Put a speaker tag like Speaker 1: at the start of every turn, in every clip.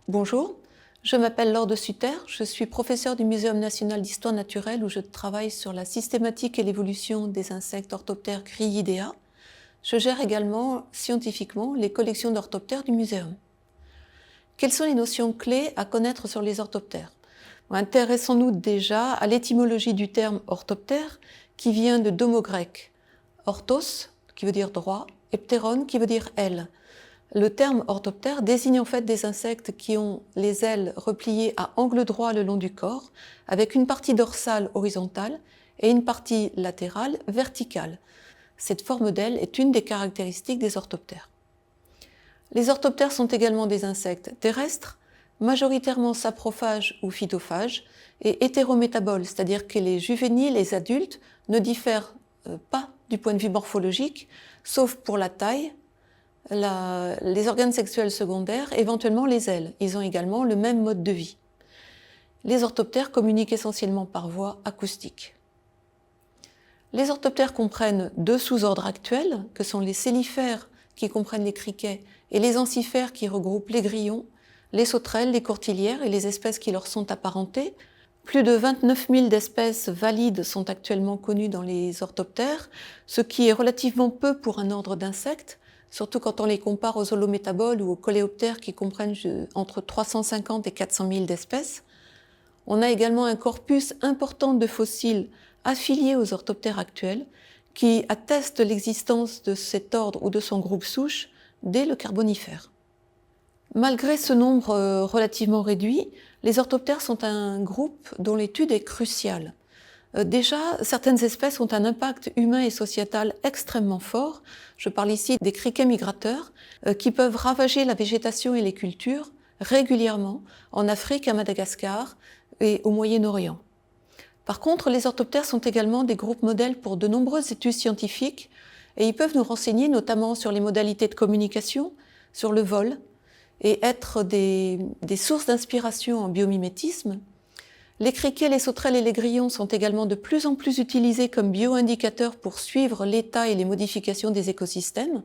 Speaker 1: Bonjour, je m'appelle Laure de Sutter, je suis professeure du Muséum national d'histoire naturelle où je travaille sur la systématique et l'évolution des insectes orthoptères Grillidea. Je gère également scientifiquement les collections d'orthoptères du muséum. Quelles sont les notions clés à connaître sur les orthoptères? Intéressons-nous déjà à l'étymologie du terme orthoptère qui vient de deux mots grecs, orthos qui veut dire droit et ptéron qui veut dire aile. Le terme orthoptère désigne en fait des insectes qui ont les ailes repliées à angle droit le long du corps, avec une partie dorsale horizontale et une partie latérale verticale. Cette forme d'aile est une des caractéristiques des orthoptères. Les orthoptères sont également des insectes terrestres, majoritairement saprophages ou phytophages, et hétérométaboles, c'est-à-dire que les juvéniles et les adultes ne diffèrent pas du point de vue morphologique, sauf pour la taille, les organes sexuels secondaires, éventuellement les ailes. Ils ont également le même mode de vie. Les orthoptères communiquent essentiellement par voie acoustique. Les orthoptères comprennent deux sous-ordres actuels, que sont les cellifères qui comprennent les criquets et les encifères qui regroupent les grillons, les sauterelles, les courtilières et les espèces qui leur sont apparentées. Plus de 29 000 d'espèces valides sont actuellement connues dans les orthoptères, ce qui est relativement peu pour un ordre d'insectes, surtout quand on les compare aux holométaboles ou aux coléoptères qui comprennent entre 350 et 400 000 d'espèces. On a également un corpus important de fossiles affiliés aux orthoptères actuels qui attestent l'existence de cet ordre ou de son groupe souche dès le Carbonifère. Malgré ce nombre relativement réduit, les orthoptères sont un groupe dont l'étude est cruciale. Déjà, certaines espèces ont un impact humain et sociétal extrêmement fort. Je parle ici des criquets migrateurs qui peuvent ravager la végétation et les cultures régulièrement en Afrique, à Madagascar et au Moyen-Orient. Par contre, les orthoptères sont également des groupes modèles pour de nombreuses études scientifiques et ils peuvent nous renseigner notamment sur les modalités de communication, sur le vol et être des sources d'inspiration en biomimétisme. Les criquets, les sauterelles et les grillons sont également de plus en plus utilisés comme bioindicateurs pour suivre l'état et les modifications des écosystèmes.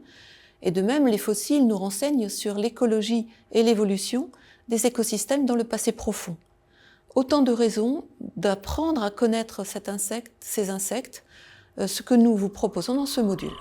Speaker 1: Et de même, les fossiles nous renseignent sur l'écologie et l'évolution des écosystèmes dans le passé profond. Autant de raisons d'apprendre à connaître ces insectes, ce que nous vous proposons dans ce module.